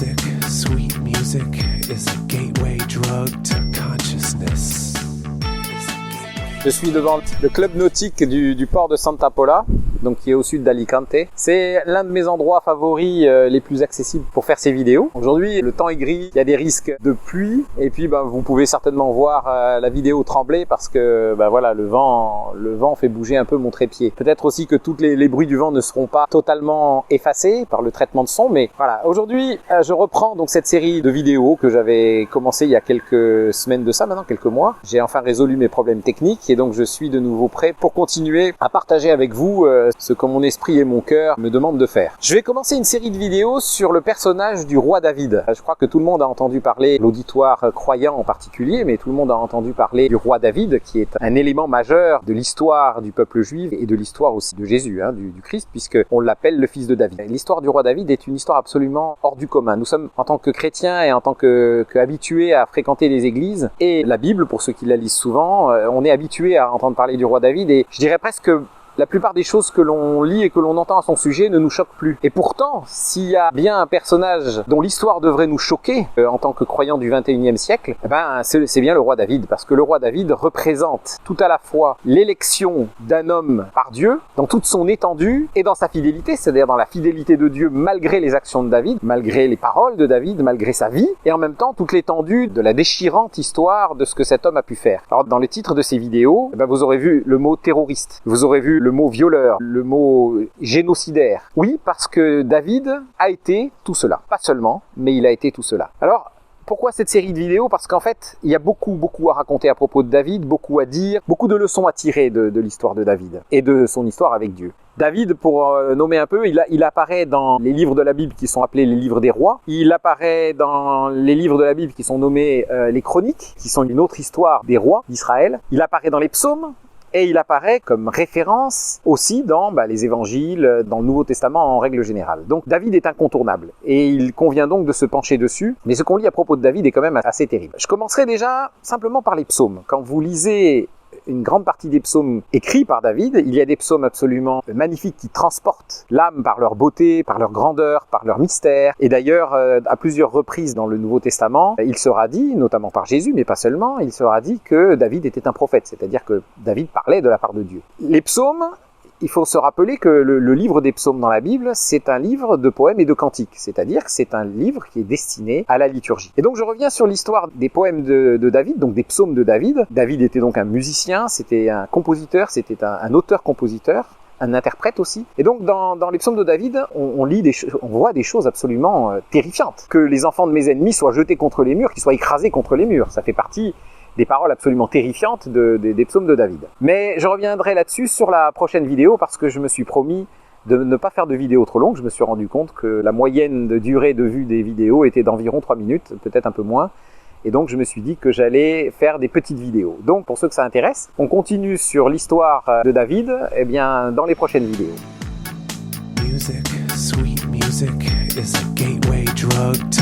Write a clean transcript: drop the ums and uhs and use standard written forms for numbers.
Music, sweet music, is a gateway drug to consciousness. Je suis devant le club nautique du port de Santa Pola, donc qui est au sud d'Alicante. C'est l'un de mes endroits favoris les plus accessibles pour faire ces vidéos. Aujourd'hui, le temps est gris, il y a des risques de pluie, et puis vous pouvez certainement voir la vidéo trembler parce que voilà, le vent fait bouger un peu mon trépied. Peut-être aussi que tous les bruits du vent ne seront pas totalement effacés par le traitement de son, mais voilà. Aujourd'hui, je reprends donc cette série de vidéos que j'avais commencé il y a quelques semaines de ça, maintenant quelques mois. J'ai enfin résolu mes problèmes techniques et donc je suis de nouveau prêt pour continuer à partager avec vous ce que mon esprit et mon cœur me demandent de faire. Je vais commencer une série de vidéos sur le personnage du roi David. Je crois que tout le monde a entendu parler, l'auditoire croyant en particulier, mais tout le monde a entendu parler du roi David, qui est un élément majeur de l'histoire du peuple juif et de l'histoire aussi de Jésus, du Christ, puisqu'on l'appelle le fils de David. L'histoire du roi David est une histoire absolument hors du commun. Nous sommes, en tant que chrétiens et en tant qu'habitués à fréquenter les églises et la Bible, pour ceux qui la lisent souvent, on est habitués à entendre parler du roi David et je dirais presque que la plupart des choses que l'on lit et que l'on entend à son sujet ne nous choquent plus. Et pourtant, s'il y a bien un personnage dont l'histoire devrait nous choquer en tant que croyants du 21e siècle, c'est bien le roi David. Parce que le roi David représente tout à la fois l'élection d'un homme par Dieu, dans toute son étendue, et dans sa fidélité, c'est-à-dire dans la fidélité de Dieu malgré les actions de David, malgré les paroles de David, malgré sa vie, et en même temps toute l'étendue de la déchirante histoire de ce que cet homme a pu faire. Alors dans le titre de ces vidéos, vous aurez vu le mot terroriste, vous aurez vu le mot violeur, le mot génocidaire. Oui, parce que David a été tout cela. Pas seulement, mais il a été tout cela. Alors, pourquoi cette série de vidéos? Parce qu'en fait, il y a beaucoup à raconter à propos de David, beaucoup à dire, beaucoup de leçons à tirer de l'histoire de David et de son histoire avec Dieu. David, pour nommer un peu, il apparaît dans les livres de la Bible qui sont appelés les livres des rois. Il apparaît dans les livres de la Bible qui sont nommés les chroniques, qui sont une autre histoire des rois d'Israël. Il apparaît dans les psaumes. Et il apparaît comme référence aussi dans les évangiles, dans le Nouveau Testament en règle générale. Donc David est incontournable et il convient donc de se pencher dessus. Mais ce qu'on lit à propos de David est quand même assez terrible. Je commencerai déjà simplement par les psaumes. Quand vous lisez une grande partie des psaumes écrits par David, il y a des psaumes absolument magnifiques qui transportent l'âme par leur beauté, par leur grandeur, par leur mystère. Et d'ailleurs, à plusieurs reprises dans le Nouveau Testament, il sera dit, notamment par Jésus, mais pas seulement, il sera dit que David était un prophète, c'est-à-dire que David parlait de la part de Dieu. Les psaumes, il faut se rappeler que le livre des psaumes dans la Bible, c'est un livre de poèmes et de cantiques, c'est-à-dire que c'est un livre qui est destiné à la liturgie. Et donc je reviens sur l'histoire des poèmes de David, donc des psaumes de David. David était donc un musicien, c'était un compositeur, c'était un auteur-compositeur, un interprète aussi. Et donc dans les psaumes de David, on voit des choses absolument terrifiantes. Que les enfants de mes ennemis soient jetés contre les murs, qu'ils soient écrasés contre les murs, ça fait partie des paroles absolument terrifiantes des psaumes de David. Mais je reviendrai là-dessus sur la prochaine vidéo parce que je me suis promis de ne pas faire de vidéos trop longues. Je me suis rendu compte que la moyenne de durée de vue des vidéos était d'environ 3 minutes, peut-être un peu moins. Et donc je me suis dit que j'allais faire des petites vidéos. Donc pour ceux que ça intéresse, on continue sur l'histoire de David dans les prochaines vidéos. Music, sweet music, is a gateway drug to